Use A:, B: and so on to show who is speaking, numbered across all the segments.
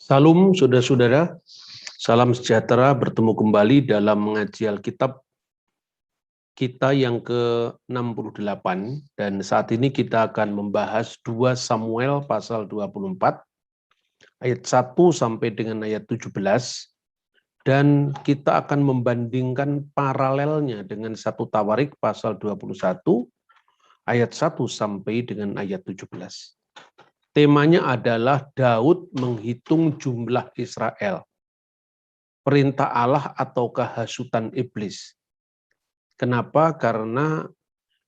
A: Salam saudara-saudara, salam sejahtera, bertemu kembali dalam mengaji Alkitab kita yang ke-68 dan saat ini kita akan membahas 2 Samuel pasal 24 ayat 1 sampai dengan ayat 17 dan kita akan membandingkan paralelnya dengan 1 Tawarik pasal 21 ayat 1 sampai dengan ayat 17. Temanya adalah Daud menghitung jumlah Israel. Perintah Allah ataukah hasutan iblis? Kenapa? Karena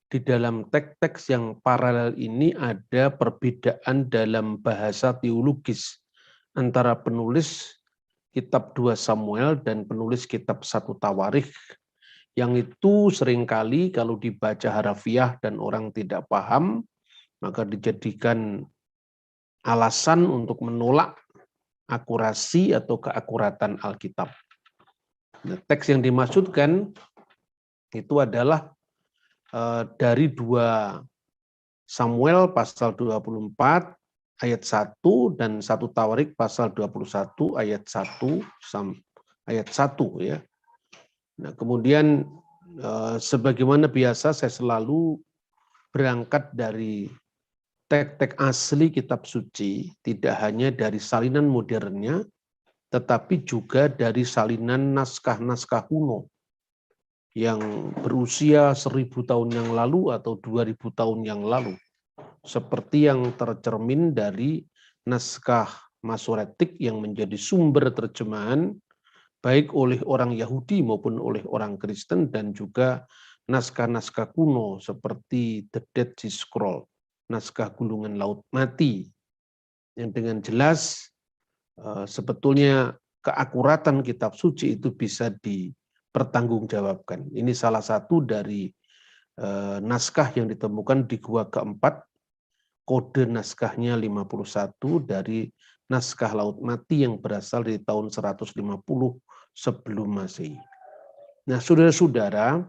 A: di dalam teks-teks yang paralel ini ada perbedaan dalam bahasa teologis antara penulis kitab 2 Samuel dan penulis kitab 1 Tawarikh, yang itu seringkali kalau dibaca harafiah dan orang tidak paham, maka dijadikan alasan untuk menolak akurasi atau keakuratan Alkitab. Nah, teks yang dimaksudkan itu adalah dari 2 Samuel pasal 24 ayat 1 dan 1 Tawarik pasal 21 ayat 1 ayat 1 ya. Nah, kemudian sebagaimana biasa saya selalu berangkat dari teks-teks asli kitab suci, tidak hanya dari salinan modernnya, tetapi juga dari salinan naskah-naskah kuno yang berusia 1000 tahun yang lalu atau 2000 tahun yang lalu. Seperti yang tercermin dari naskah Masoretik yang menjadi sumber terjemahan baik oleh orang Yahudi maupun oleh orang Kristen, dan juga naskah-naskah kuno seperti The Dead Sea Scroll, naskah gulungan laut mati, yang dengan jelas sebetulnya keakuratan kitab suci itu bisa dipertanggungjawabkan. Ini salah satu dari naskah yang ditemukan di gua keempat, kode naskahnya 51 dari naskah laut mati yang berasal dari tahun 150 sebelum Masehi. Nah, saudara-saudara,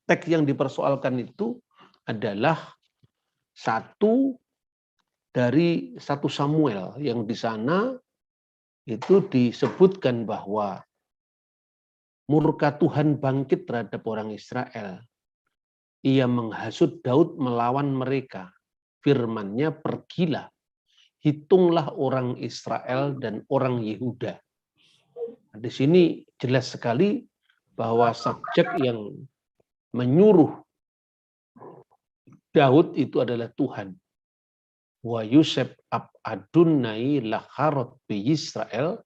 A: teks yang dipersoalkan itu adalah satu dari 1 Samuel yang di sana itu disebutkan bahwa murka Tuhan bangkit terhadap orang Israel. Ia menghasut Daud melawan mereka. Firman-Nya, pergilah, hitunglah orang Israel dan orang Yehuda. Di sini jelas sekali bahwa subjek yang menyuruh Daud itu adalah Tuhan. Wa Yusef ab Adunai lakharot bi Israel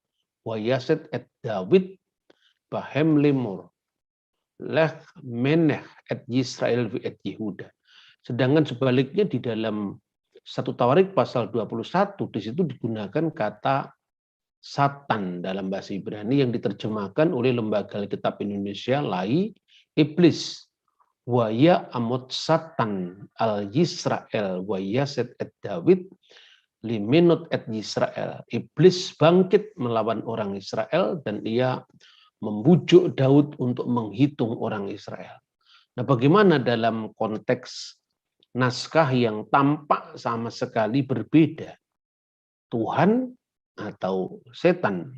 A: wa yaset et David bahem lemur leh meneh et Israel vi et Yehuda. Sedangkan sebaliknya di dalam 1 Tawarik pasal 21 di situ digunakan kata Satan dalam bahasa Ibrani yang diterjemahkan oleh Lembaga Alkitab Indonesia LAI iblis. Wa ya amot Satan al Yisrael wa yaset et David liminut et Yisrael. Iblis bangkit melawan orang Israel dan ia membujuk Daud untuk menghitung orang Israel. Nah, bagaimana dalam konteks naskah yang tampak sama sekali berbeda, Tuhan atau setan?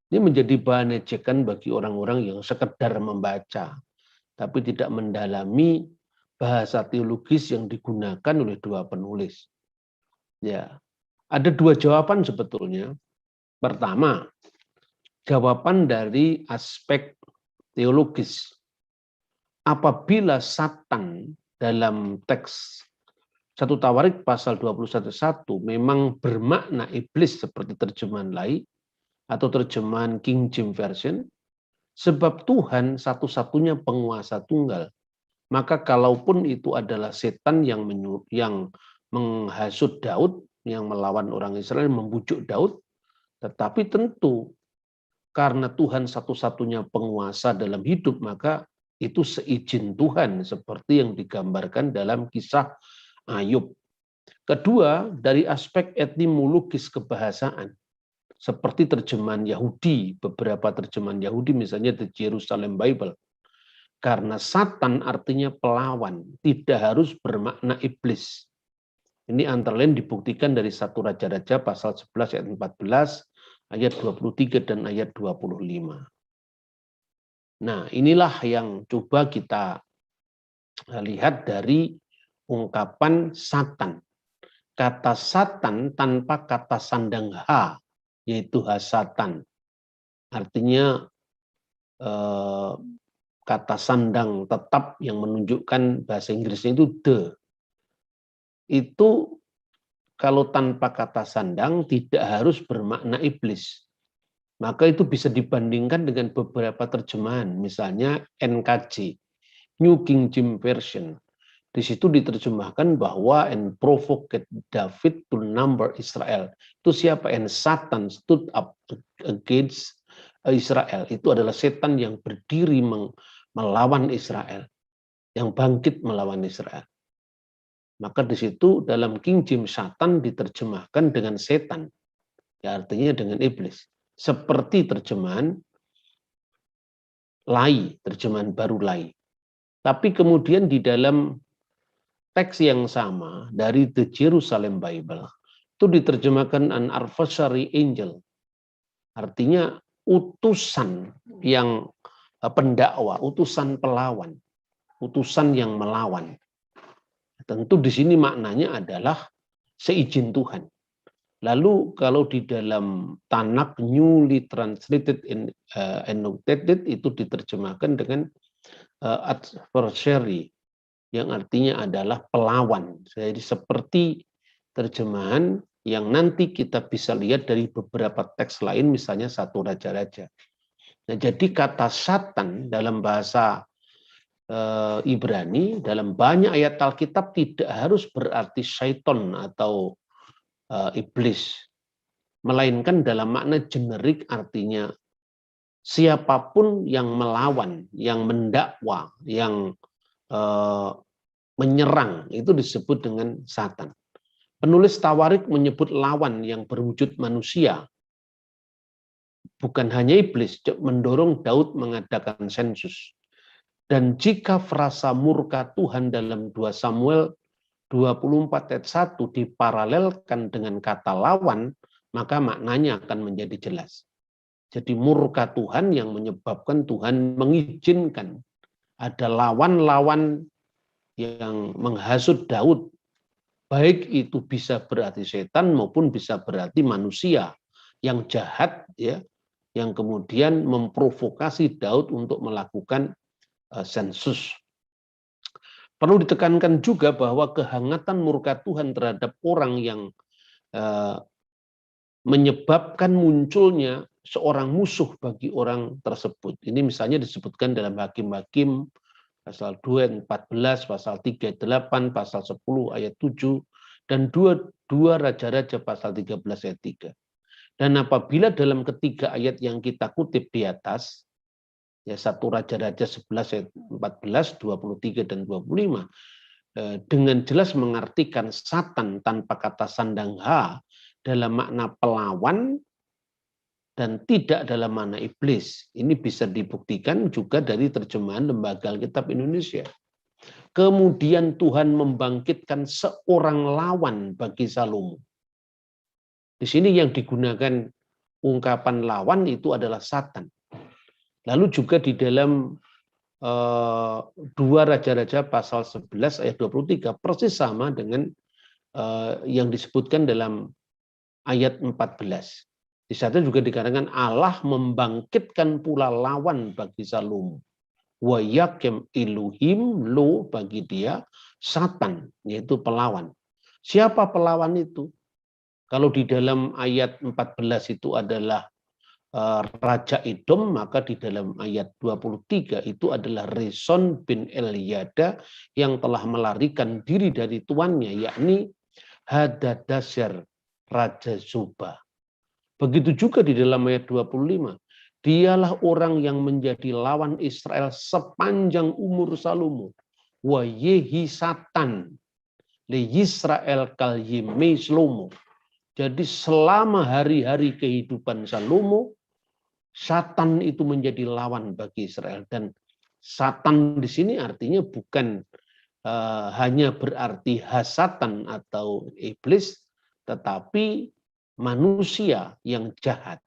A: Ini menjadi bahan ejekan bagi orang-orang yang sekedar membaca, tapi tidak mendalami bahasa teologis yang digunakan oleh dua penulis. Ya, ada 2 jawaban sebetulnya. Pertama, jawaban dari aspek teologis. Apabila Satan dalam teks 1 Tawarik pasal 21:1 memang bermakna iblis seperti terjemahan lain atau terjemahan King James Version, sebab Tuhan satu-satunya penguasa tunggal, maka kalaupun itu adalah setan yang menghasut Daud, yang melawan orang Israel, membujuk Daud, tetapi tentu karena Tuhan satu-satunya penguasa dalam hidup, maka itu seizin Tuhan seperti yang digambarkan dalam kisah Ayub. Kedua, dari aspek etimologis kebahasaan, seperti terjemahan Yahudi, beberapa terjemahan Yahudi misalnya The Jerusalem Bible. Karena Satan artinya pelawan, tidak harus bermakna iblis. Ini antara lain dibuktikan dari 1 Raja-Raja pasal 11 ayat 14, ayat 23 dan ayat 25. Nah, inilah yang coba kita lihat dari ungkapan Satan. Kata Satan tanpa kata sandang H, yaitu hasatan. Artinya kata sandang tetap yang menunjukkan bahasa Inggrisnya itu the. Itu kalau tanpa kata sandang tidak harus bermakna iblis. Maka itu bisa dibandingkan dengan beberapa terjemahan, misalnya NKJ, New King James Version. Di situ diterjemahkan bahwa and provoked David to number Israel. Itu siapa? And Satan stood up against Israel. Itu adalah setan yang berdiri melawan Israel, yang bangkit melawan Israel. Maka di situ dalam King James Satan diterjemahkan dengan setan, ya artinya dengan iblis. Seperti terjemahan Lai, terjemahan baru Lai. Tapi kemudian di dalam teks yang sama dari The Jerusalem Bible itu diterjemahkan an adversary angel. Artinya utusan yang pendakwa, utusan pelawan, utusan yang melawan. Tentu di sini maknanya adalah seizin Tuhan. Lalu kalau di dalam Tanakh newly translated annotated itu diterjemahkan dengan adversary yang artinya adalah pelawan. Jadi seperti terjemahan yang nanti kita bisa lihat dari beberapa teks lain, misalnya 1 Raja-Raja. Nah, jadi kata Satan dalam bahasa Ibrani, dalam banyak ayat Alkitab tidak harus berarti syaiton atau iblis, melainkan dalam makna generik artinya siapapun yang melawan, yang mendakwa, yang menyerang, itu disebut dengan Satan. Penulis Tawarik menyebut lawan yang berwujud manusia, bukan hanya iblis, mendorong Daud mengadakan sensus. Dan jika frasa murka Tuhan dalam 2 Samuel 24 ayat 1 diparalelkan dengan kata lawan, maka maknanya akan menjadi jelas. Jadi murka Tuhan yang menyebabkan Tuhan mengizinkan ada lawan-lawan yang menghasut Daud. Baik itu bisa berarti setan maupun bisa berarti manusia yang jahat, ya, yang kemudian memprovokasi Daud untuk melakukan sensus. Perlu ditekankan juga bahwa kehangatan murka Tuhan terhadap orang yang menyebabkan munculnya seorang musuh bagi orang tersebut. Ini misalnya disebutkan dalam Hakim-Hakim pasal 2 ayat 14, pasal 3 ayat 8, pasal 10 ayat 7, dan 2 Raja-Raja pasal 13 ayat 3. Dan apabila dalam ketiga ayat yang kita kutip di atas, ya 1 Raja-Raja 11 ayat 14, 23 dan 25, dengan jelas mengartikan Satan tanpa kata sandang H dalam makna pelawan dan tidak dalam makna iblis. Ini bisa dibuktikan juga dari terjemahan Lembaga Alkitab Indonesia. Kemudian Tuhan membangkitkan seorang lawan bagi Salomo. Di sini yang digunakan ungkapan lawan itu adalah Satan. Lalu juga di dalam 2 Raja-Raja pasal 11 ayat 23 persis sama dengan yang disebutkan dalam ayat 14. Di sana juga dikatakan Allah membangkitkan pula lawan bagi Salomo. Wa yakem Elohim lo bagi dia Satan, yaitu pelawan. Siapa pelawan itu? Kalau di dalam ayat 14 itu adalah Raja Edom, maka di dalam ayat 23 itu adalah Rezon bin Eliada yang telah melarikan diri dari tuannya, yakni Hadadasar Raja Zoba. Begitu juga di dalam ayat 25. Dialah orang yang menjadi lawan Israel sepanjang umur Salomo. Wa yehi Satan le Yisrael kal yime Salomo. Jadi selama hari-hari kehidupan Salomo, Satan itu menjadi lawan bagi Israel. Dan Satan di sini artinya bukan hanya berarti hasatan atau iblis, tetapi manusia yang jahat.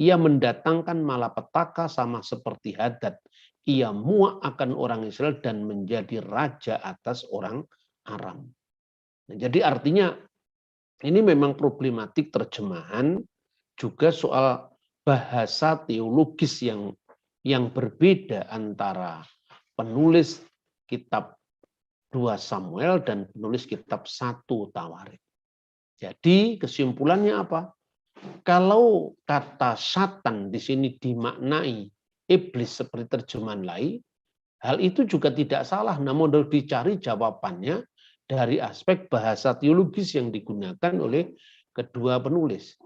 A: Ia mendatangkan malapetaka sama seperti Hadad. Ia muak akan orang Israel dan menjadi raja atas orang Aram. Nah, jadi artinya ini memang problematik terjemahan, juga soal bahasa teologis yang berbeda antara penulis kitab 2 Samuel dan penulis kitab 1 Tawarik. Jadi kesimpulannya apa? Kalau kata Satan di sini dimaknai iblis seperti terjemahan lain, hal itu juga tidak salah, namun harus dicari jawabannya dari aspek bahasa teologis yang digunakan oleh kedua penulis.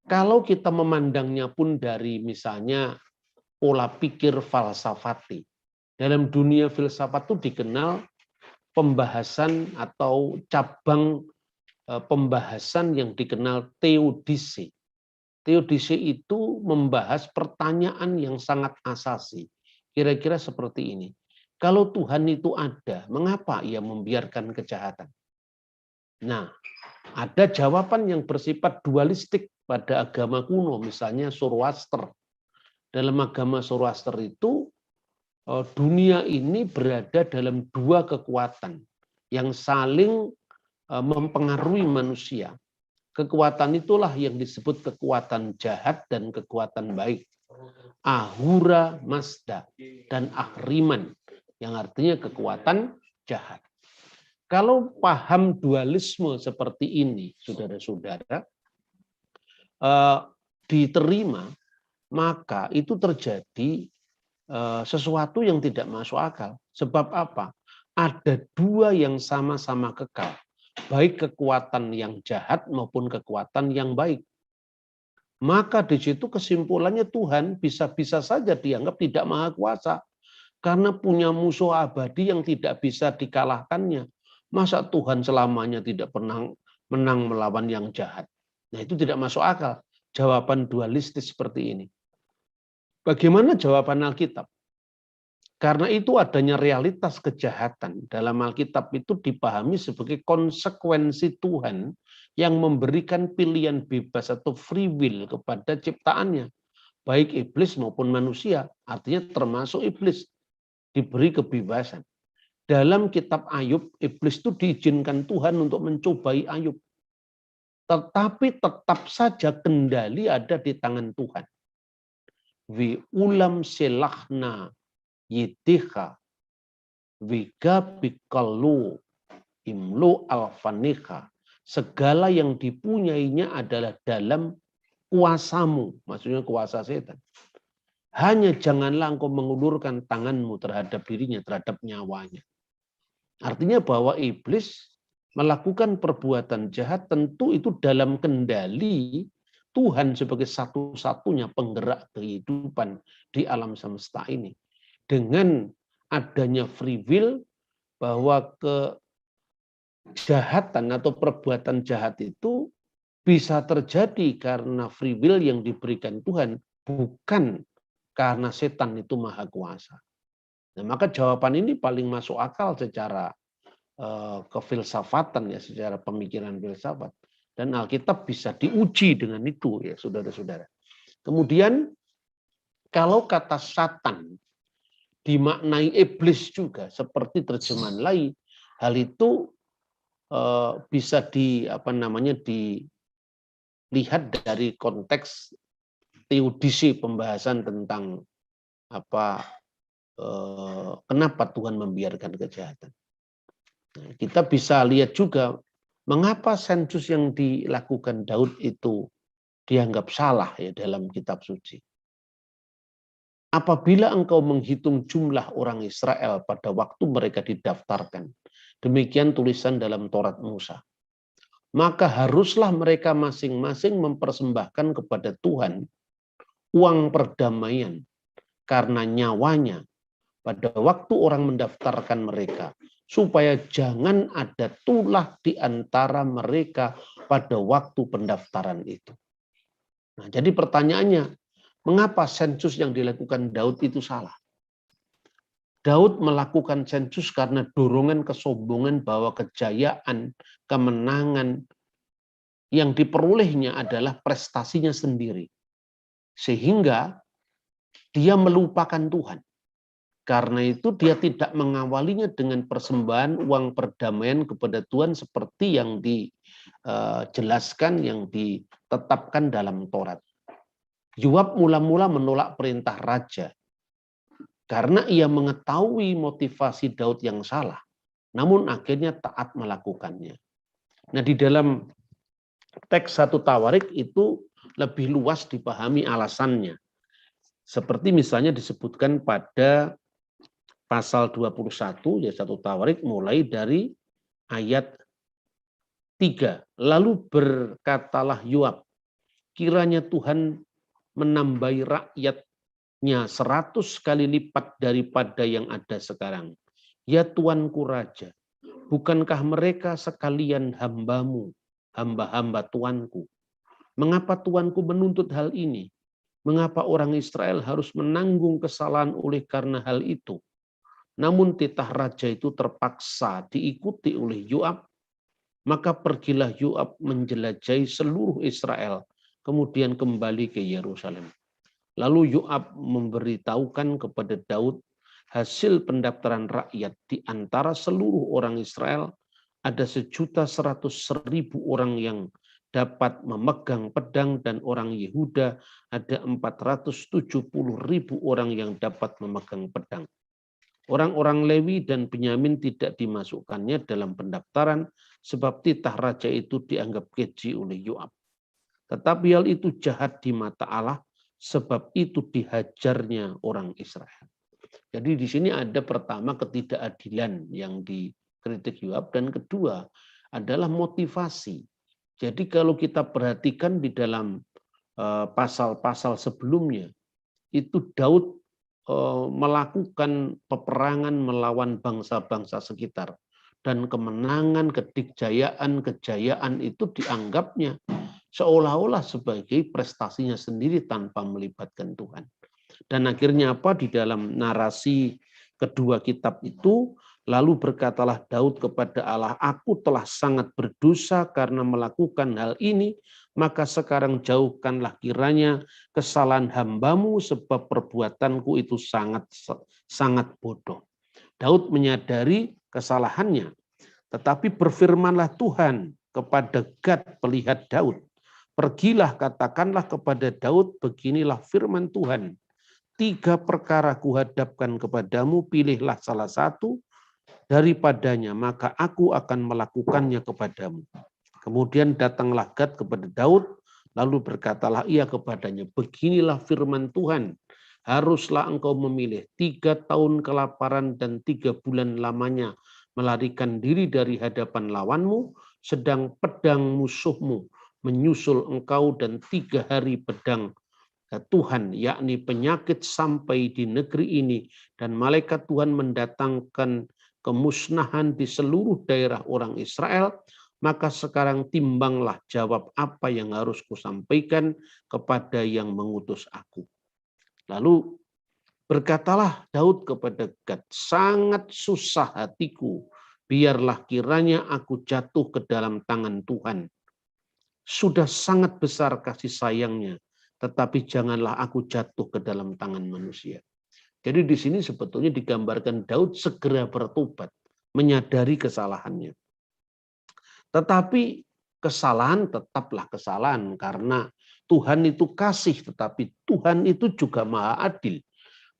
A: Kalau kita memandangnya pun dari misalnya pola pikir falsafati, dalam dunia filsafat itu dikenal pembahasan atau cabang pembahasan yang dikenal teodise. Teodise itu membahas pertanyaan yang sangat asasi. Kira-kira seperti ini. Kalau Tuhan itu ada, mengapa ia membiarkan kejahatan? Nah, ada jawaban yang bersifat dualistik pada agama kuno, misalnya Zoroaster. Dalam agama Zoroaster itu, dunia ini berada dalam dua kekuatan yang saling mempengaruhi manusia. Kekuatan itulah yang disebut kekuatan jahat dan kekuatan baik. Ahura Mazda dan Ahriman, yang artinya kekuatan jahat. Kalau paham dualisme seperti ini, saudara-saudara, diterima, maka itu terjadi sesuatu yang tidak masuk akal. Sebab apa? Ada dua yang sama-sama kekal. Baik kekuatan yang jahat maupun kekuatan yang baik. Maka di situ kesimpulannya Tuhan bisa-bisa saja dianggap tidak maha kuasa. Karena punya musuh abadi yang tidak bisa dikalahkannya. Masa Tuhan selamanya tidak pernah menang melawan yang jahat? Nah, itu tidak masuk akal. Jawaban dualistis seperti ini. Bagaimana jawaban Alkitab? Karena itu adanya realitas kejahatan dalam Alkitab itu dipahami sebagai konsekuensi Tuhan yang memberikan pilihan bebas atau free will kepada ciptaannya. Baik iblis maupun manusia, artinya termasuk iblis, diberi kebebasan. Dalam kitab Ayub, iblis itu diizinkan Tuhan untuk mencobai Ayub. Tetapi tetap saja kendali ada di tangan Tuhan. Wi ulam selahna yidika wiga bikalu imlu alfanika. Segala yang dipunyainya adalah dalam kuasamu, maksudnya kuasa setan. Hanya janganlah engkau mengulurkan tanganmu terhadap dirinya, terhadap nyawanya. Artinya bahwa iblis melakukan perbuatan jahat tentu itu dalam kendali Tuhan sebagai satu-satunya penggerak kehidupan di alam semesta ini. Dengan adanya free will, bahwa kejahatan atau perbuatan jahat itu bisa terjadi karena free will yang diberikan Tuhan, bukan karena setan itu maha kuasa. Nah, maka jawaban ini paling masuk akal secara kefilsafatan, ya, secara pemikiran filsafat. Dan Alkitab bisa diuji dengan itu, ya saudara-saudara. Kemudian kalau kata Satan dimaknai iblis juga seperti terjemahan lain, hal itu bisa dilihat dari konteks teodisi, pembahasan tentang kenapa Tuhan membiarkan kejahatan. Nah, kita bisa lihat juga mengapa sensus yang dilakukan Daud itu dianggap salah, ya, dalam kitab suci. Apabila engkau menghitung jumlah orang Israel pada waktu mereka didaftarkan, demikian tulisan dalam Taurat Musa, maka haruslah mereka masing-masing mempersembahkan kepada Tuhan uang perdamaian karena nyawanya pada waktu orang mendaftarkan mereka, supaya jangan ada tulah di antara mereka pada waktu pendaftaran itu. Nah, jadi pertanyaannya, mengapa sensus yang dilakukan Daud itu salah? Daud melakukan sensus karena dorongan kesombongan bahwa kejayaan, kemenangan yang diperolehnya adalah prestasinya sendiri. Sehingga dia melupakan Tuhan. Karena itu dia tidak mengawalinya dengan persembahan uang perdamaian kepada Tuhan seperti yang dijelaskan, yang ditetapkan dalam Taurat. Yoab mula-mula menolak perintah raja karena ia mengetahui motivasi Daud yang salah, namun akhirnya taat melakukannya. Nah, di dalam teks 1 Tawarik itu lebih luas dipahami alasannya. Seperti misalnya disebutkan pada pasal 21 ya 1 Tawarik mulai dari ayat 3. Lalu berkatalah Yoab, kiranya Tuhan menambahi rakyatnya 100 kali lipat daripada yang ada sekarang. Ya Tuanku Raja, bukankah mereka sekalian hambamu, hamba-hamba Tuanku? Mengapa Tuanku menuntut hal ini? Mengapa orang Israel harus menanggung kesalahan oleh karena hal itu? Namun titah raja itu terpaksa diikuti oleh Yoab. Maka pergilah Yoab menjelajahi seluruh Israel, kemudian kembali ke Yerusalem. Lalu Yoab memberitahukan kepada Daud hasil pendaftaran rakyat di antara seluruh orang Israel ada 1.100.000 orang yang dapat memegang pedang dan orang Yehuda ada 470.000 orang yang dapat memegang pedang. Orang-orang Lewi dan Benyamin tidak dimasukkannya dalam pendaftaran sebab titah raja itu dianggap keji oleh Yoab. Tetapi hal itu jahat di mata Allah sebab itu dihajarnya orang Israel. Jadi di sini ada pertama ketidakadilan yang dikritik Yoab dan kedua adalah motivasi. Jadi kalau kita perhatikan di dalam pasal-pasal sebelumnya itu Daud melakukan peperangan melawan bangsa-bangsa sekitar dan kemenangan, kejayaan itu dianggapnya seolah-olah sebagai prestasinya sendiri tanpa melibatkan Tuhan. Dan akhirnya apa? Di dalam narasi kedua kitab itu, lalu berkatalah Daud kepada Allah, aku telah sangat berdosa karena melakukan hal ini, maka sekarang jauhkanlah kiranya kesalahan hambamu sebab perbuatanku itu sangat bodoh. Daud menyadari kesalahannya, tetapi berfirmanlah Tuhan kepada Gad pelihat Daud. Pergilah katakanlah kepada Daud, beginilah firman Tuhan. 3 perkara kuhadapkan kepadamu, pilihlah salah satu daripadanya, maka aku akan melakukannya kepadamu. Kemudian datanglah Gad kepada Daud, lalu berkatalah ia kepadanya, beginilah firman Tuhan, haruslah engkau memilih 3 tahun kelaparan dan 3 bulan lamanya melarikan diri dari hadapan lawanmu, sedang pedang musuhmu menyusul engkau dan 3 hari pedang Tuhan, yakni penyakit sampai di negeri ini, dan malaikat Tuhan mendatangkan kemusnahan di seluruh daerah orang Israel, maka sekarang timbanglah jawab apa yang harus kusampaikan kepada yang mengutus aku. Lalu berkatalah Daud kepada Gad, sangat susah hatiku, biarlah kiranya aku jatuh ke dalam tangan Tuhan. Sudah sangat besar kasih sayangnya, tetapi janganlah aku jatuh ke dalam tangan manusia. Jadi di sini sebetulnya digambarkan Daud segera bertobat, menyadari kesalahannya. Tetapi kesalahan tetaplah kesalahan karena Tuhan itu kasih, tetapi Tuhan itu juga maha adil.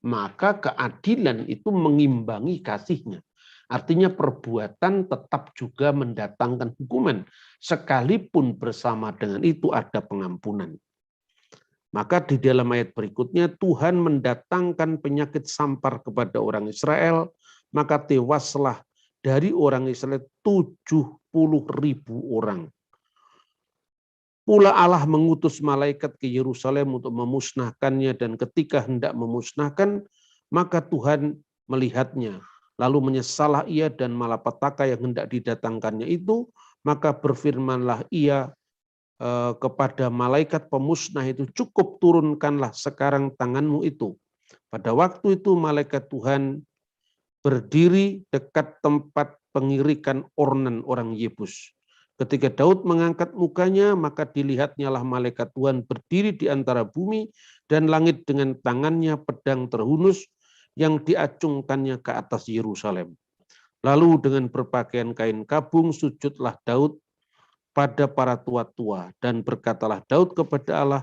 A: Maka keadilan itu mengimbangi kasihnya. Artinya perbuatan tetap juga mendatangkan hukuman, sekalipun bersama dengan itu ada pengampunan. Maka di dalam ayat berikutnya Tuhan mendatangkan penyakit sampar kepada orang Israel, maka tewaslah dari orang Israel 70.000 orang. Pula Allah mengutus malaikat ke Yerusalem untuk memusnahkannya, dan ketika hendak memusnahkan, maka Tuhan melihatnya. Lalu menyesallah ia dan malapetaka yang hendak didatangkannya itu, maka berfirmanlah ia kepada malaikat pemusnah itu, cukup turunkanlah sekarang tanganmu itu. Pada waktu itu malaikat Tuhan berdiri dekat tempat pengirikan Ornan orang Yebus. Ketika Daud mengangkat mukanya, maka dilihatnya lah malaikat Tuhan berdiri di antara bumi dan langit dengan tangannya pedang terhunus yang diacungkannya ke atas Yerusalem. Lalu dengan berpakaian kain kabung sujudlah Daud pada para tua-tua dan berkatalah Daud kepada Allah,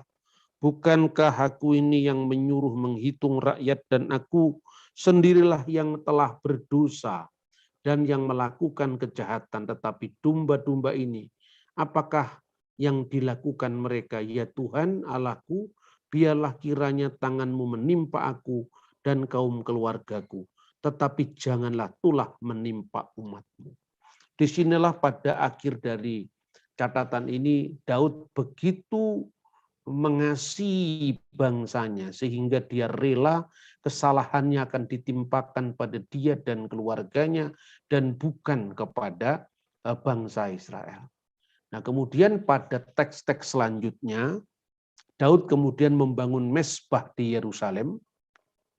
A: bukankah aku ini yang menyuruh menghitung rakyat dan aku sendirilah yang telah berdosa dan yang melakukan kejahatan, tetapi domba-domba ini, apakah yang dilakukan mereka? Ya Tuhan Allahku, biarlah kiranya tanganmu menimpa aku dan kaum keluargaku, tetapi janganlah tulah menimpa umatmu. Disinilah pada akhir dari catatan ini, Daud begitu mengasihi bangsanya sehingga dia rela kesalahannya akan ditimpakan pada dia dan keluarganya dan bukan kepada bangsa Israel. Nah, kemudian pada teks-teks selanjutnya Daud kemudian membangun mezbah di Yerusalem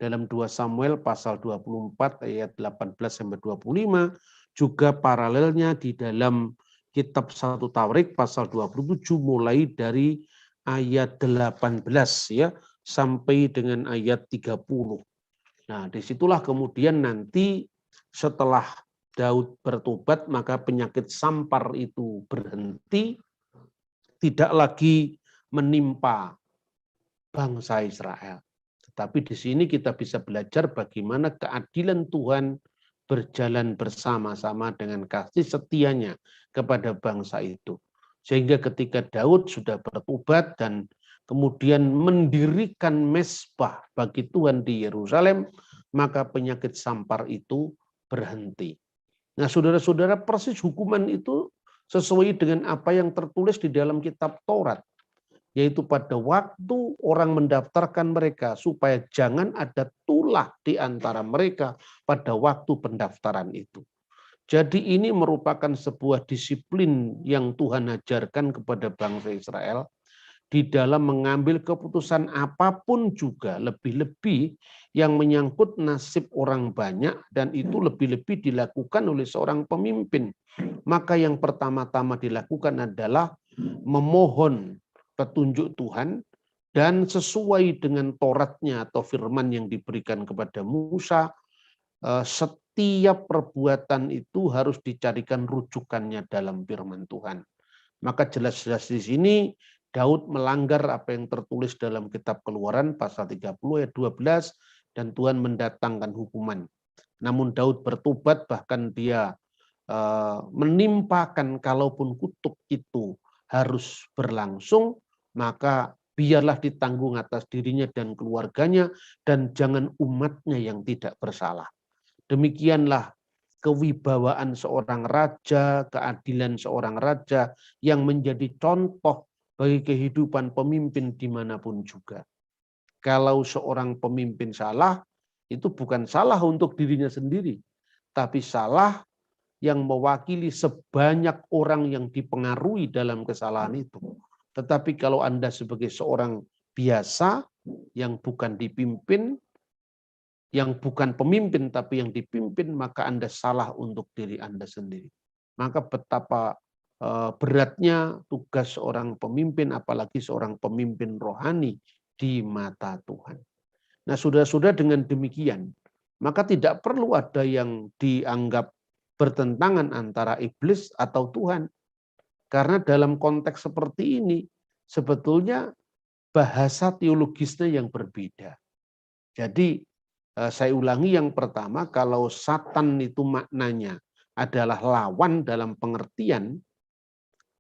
A: dalam 2 Samuel pasal 24 ayat 18 sampai 25, juga paralelnya di dalam kitab 1 Tawarik pasal 27 mulai dari ayat 18 ya sampai dengan ayat 30. Nah, disitulah kemudian nanti setelah Daud bertobat maka penyakit sampar itu berhenti, tidak lagi menimpa bangsa Israel. Tetapi di sini kita bisa belajar bagaimana keadilan Tuhan berjalan bersama-sama dengan kasih setianya kepada bangsa itu. Sehingga ketika Daud sudah bertobat dan kemudian mendirikan mezbah bagi Tuhan di Yerusalem, maka penyakit sampar itu berhenti. Nah, saudara-saudara, persis hukuman itu sesuai dengan apa yang tertulis di dalam kitab Taurat, yaitu pada waktu orang mendaftarkan mereka supaya jangan ada tulah di antara mereka pada waktu pendaftaran itu. Jadi ini merupakan sebuah disiplin yang Tuhan ajarkan kepada bangsa Israel di dalam mengambil keputusan apapun juga, lebih-lebih yang menyangkut nasib orang banyak dan itu lebih-lebih dilakukan oleh seorang pemimpin. Maka yang pertama-tama dilakukan adalah memohon petunjuk Tuhan dan sesuai dengan Tauratnya atau firman yang diberikan kepada Musa, setiap perbuatan itu harus dicarikan rujukannya dalam firman Tuhan. Maka jelas-jelas di sini Daud melanggar apa yang tertulis dalam kitab Keluaran pasal 30 ayat 12 dan Tuhan mendatangkan hukuman. Namun Daud bertobat, bahkan dia menimpakan kalaupun kutuk itu harus berlangsung, maka biarlah ditanggung atas dirinya dan keluarganya dan jangan umatnya yang tidak bersalah. Demikianlah kewibawaan seorang raja, keadilan seorang raja yang menjadi contoh bagi kehidupan pemimpin dimanapun juga. Kalau seorang pemimpin salah, itu bukan salah untuk dirinya sendiri, tapi salah yang mewakili sebanyak orang yang dipengaruhi dalam kesalahan itu. Tetapi kalau Anda sebagai seorang biasa yang bukan dipimpin, yang bukan pemimpin tapi yang dipimpin, maka Anda salah untuk diri Anda sendiri. Maka betapa beratnya tugas seorang pemimpin, apalagi seorang pemimpin rohani di mata Tuhan. Nah, saudara-saudara, dengan demikian, maka tidak perlu ada yang dianggap bertentangan antara iblis atau Tuhan. Karena dalam konteks seperti ini, sebetulnya bahasa teologisnya yang berbeda. Jadi, saya ulangi, yang pertama, kalau Satan itu maknanya adalah lawan dalam pengertian,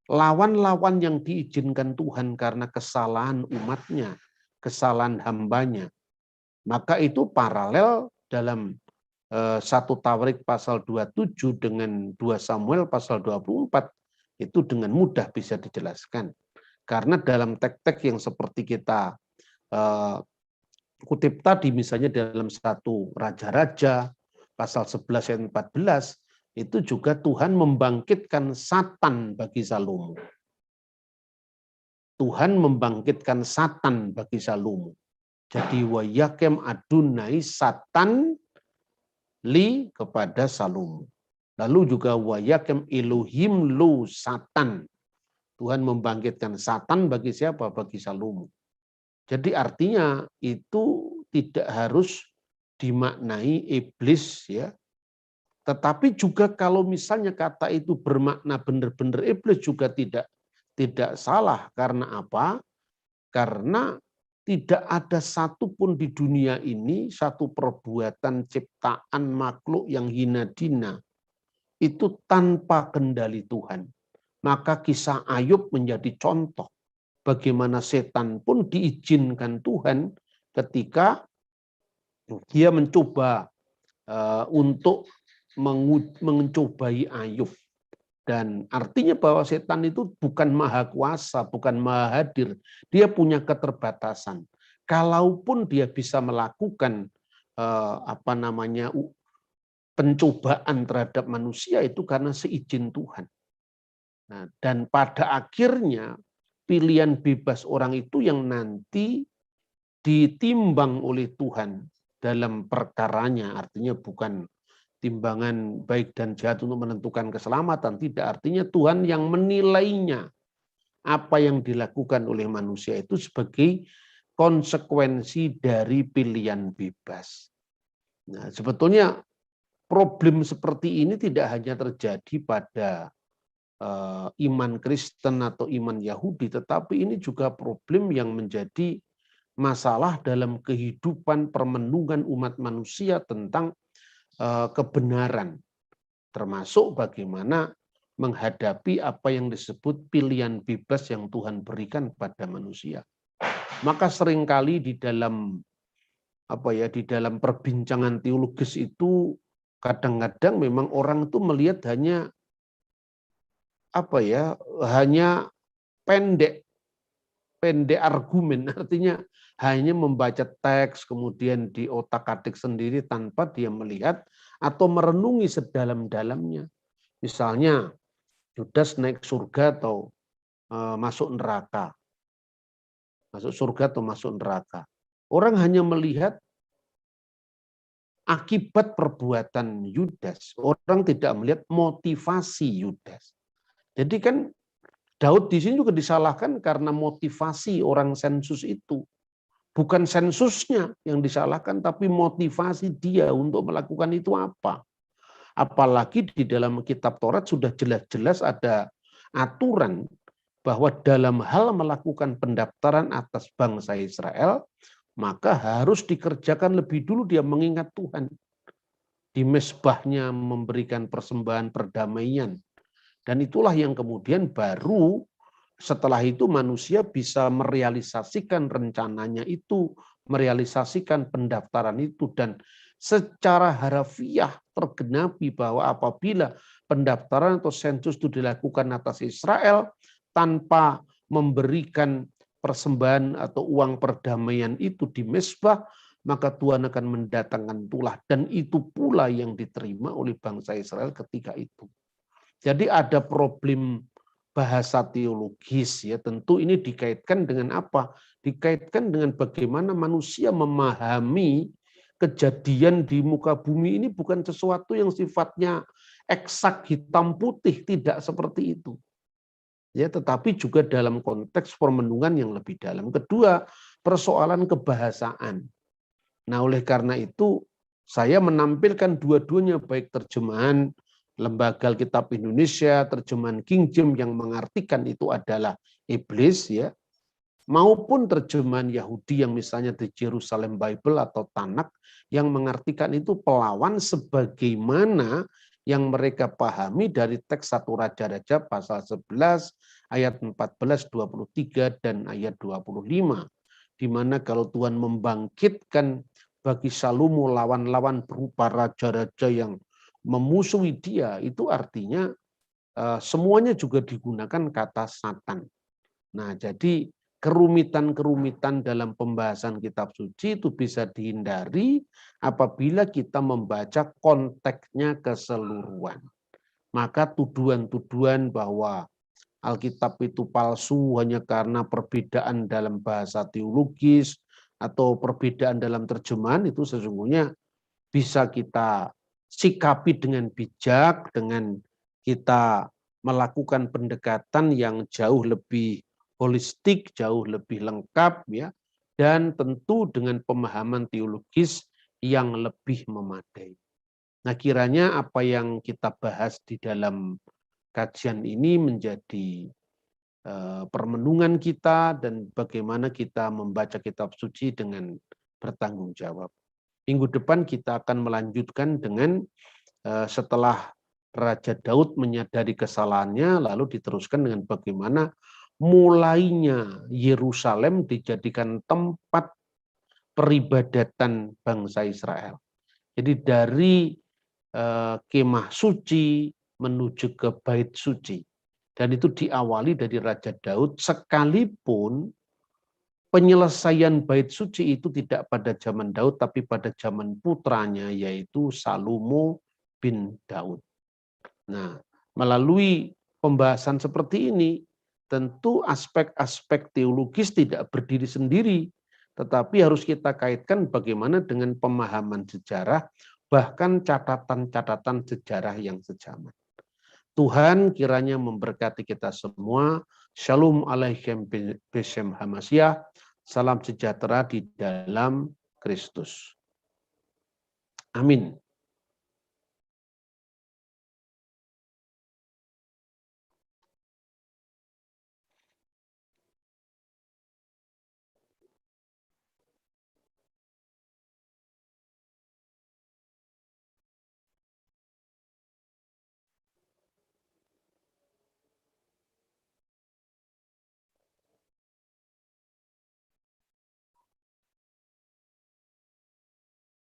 A: lawan-lawan yang diizinkan Tuhan karena kesalahan umatnya, kesalahan hambanya, maka itu paralel dalam 1 Tawarik pasal 27 dengan 2 Samuel pasal 24, itu dengan mudah bisa dijelaskan. Karena dalam teks-teks yang seperti kita kutip tadi, misalnya dalam 1 Raja-Raja pasal 11 ayat 14, itu juga Tuhan membangkitkan Satan bagi Salomo. Tuhan membangkitkan Satan bagi Salomo. Jadi wayakem adunai Satan li kepada Salomo. Lalu juga wa yakim Elohim lu Satan. Tuhan membangkitkan Satan bagi siapa? Bagi Salomo. Jadi artinya itu tidak harus dimaknai iblis ya. Tetapi juga kalau misalnya kata itu bermakna benar-benar iblis juga tidak salah. Karena apa? Karena tidak ada satupun di dunia ini satu perbuatan ciptaan makhluk yang hina dina itu tanpa kendali Tuhan. Maka kisah Ayub menjadi contoh bagaimana setan pun diizinkan Tuhan ketika dia mencoba untuk mencobai Ayub. Dan artinya bahwa setan itu bukan maha kuasa, bukan maha hadir. Dia punya keterbatasan. Kalaupun dia bisa melakukan pencobaan terhadap manusia itu karena seizin Tuhan. Nah, dan pada akhirnya pilihan bebas orang itu yang nanti ditimbang oleh Tuhan dalam perkaranya, artinya bukan timbangan baik dan jahat untuk menentukan keselamatan, tidak. Artinya Tuhan yang menilainya apa yang dilakukan oleh manusia itu sebagai konsekuensi dari pilihan bebas. Nah, sebetulnya problem seperti ini tidak hanya terjadi pada iman Kristen atau iman Yahudi, tetapi ini juga problem yang menjadi masalah dalam kehidupan permenungan umat manusia tentang kebenaran, termasuk bagaimana menghadapi apa yang disebut pilihan bebas yang Tuhan berikan pada manusia. Maka seringkali di dalam perbincangan teologis itu kadang-kadang memang orang itu melihat hanya pendek argumen, artinya hanya membaca teks kemudian di otak-atik sendiri tanpa dia melihat atau merenungi sedalam-dalamnya. Misalnya Yudas naik surga atau masuk neraka. Masuk surga atau masuk neraka. Orang hanya melihat akibat perbuatan Yudas. Orang tidak melihat motivasi Yudas. Jadi kan Daud di sini juga disalahkan karena motivasi orang sensus itu. Bukan sensusnya yang disalahkan, tapi motivasi dia untuk melakukan itu apa. Apalagi di dalam kitab Taurat sudah jelas-jelas ada aturan bahwa dalam hal melakukan pendaftaran atas bangsa Israel, maka harus dikerjakan lebih dulu dia mengingat Tuhan. Di mezbahnya memberikan persembahan perdamaian. Dan itulah yang kemudian baru setelah itu manusia bisa merealisasikan rencananya itu, merealisasikan pendaftaran itu, dan secara harafiah tergenapi bahwa apabila pendaftaran atau sensus itu dilakukan atas Israel tanpa memberikan persembahan atau uang perdamaian itu di mezbah, maka Tuhan akan mendatangkan tulah, dan itu pula yang diterima oleh bangsa Israel ketika itu. Jadi ada problem bahasa teologis ya, tentu ini dikaitkan dengan apa? Dikaitkan dengan bagaimana manusia memahami kejadian di muka bumi ini bukan sesuatu yang sifatnya eksak hitam putih, tidak seperti itu. Ya, tetapi juga dalam konteks permenungan yang lebih dalam. Kedua, persoalan kebahasaan. Nah, oleh karena itu saya menampilkan dua-duanya, baik terjemahan Lembaga Alkitab Indonesia, terjemahan King James yang mengartikan itu adalah iblis ya, maupun terjemahan Yahudi yang misalnya The Jerusalem Bible atau Tanakh yang mengartikan itu pelawan, sebagaimana yang mereka pahami dari teks 1 Raja-Raja pasal 11 ayat 14, 23 dan ayat 25, di mana kalau Tuhan membangkitkan bagi Salomo lawan-lawan berupa raja-raja yang memusuhi dia, itu artinya semuanya juga digunakan kata Satan. Nah, jadi kerumitan-kerumitan dalam pembahasan kitab suci itu bisa dihindari apabila kita membaca konteksnya keseluruhan. Maka tuduhan-tuduhan bahwa Alkitab itu palsu hanya karena perbedaan dalam bahasa teologis atau perbedaan dalam terjemahan itu sesungguhnya bisa kita sikapi dengan bijak, dengan kita melakukan pendekatan yang jauh lebih holistik, jauh lebih lengkap, ya, dan tentu dengan pemahaman teologis yang lebih memadai. Nah, kiranya apa yang kita bahas di dalam kajian ini menjadi permenungan kita dan bagaimana kita membaca kitab suci dengan bertanggung jawab. Minggu depan kita akan melanjutkan dengan setelah Raja Daud menyadari kesalahannya, lalu diteruskan dengan bagaimana mulainya Yerusalem dijadikan tempat peribadatan bangsa Israel. Jadi dari kemah suci menuju ke bait suci. Dan itu diawali dari Raja Daud, sekalipun penyelesaian bait suci itu tidak pada zaman Daud, tapi pada zaman putranya, yaitu Salomo bin Daud. Nah, melalui pembahasan seperti ini, tentu aspek-aspek teologis tidak berdiri sendiri, tetapi harus kita kaitkan bagaimana dengan pemahaman sejarah, bahkan catatan-catatan sejarah yang sejaman. Tuhan kiranya memberkati kita semua. Shalom alaikum beshem hamasyah. Salam sejahtera di dalam Kristus. Amin.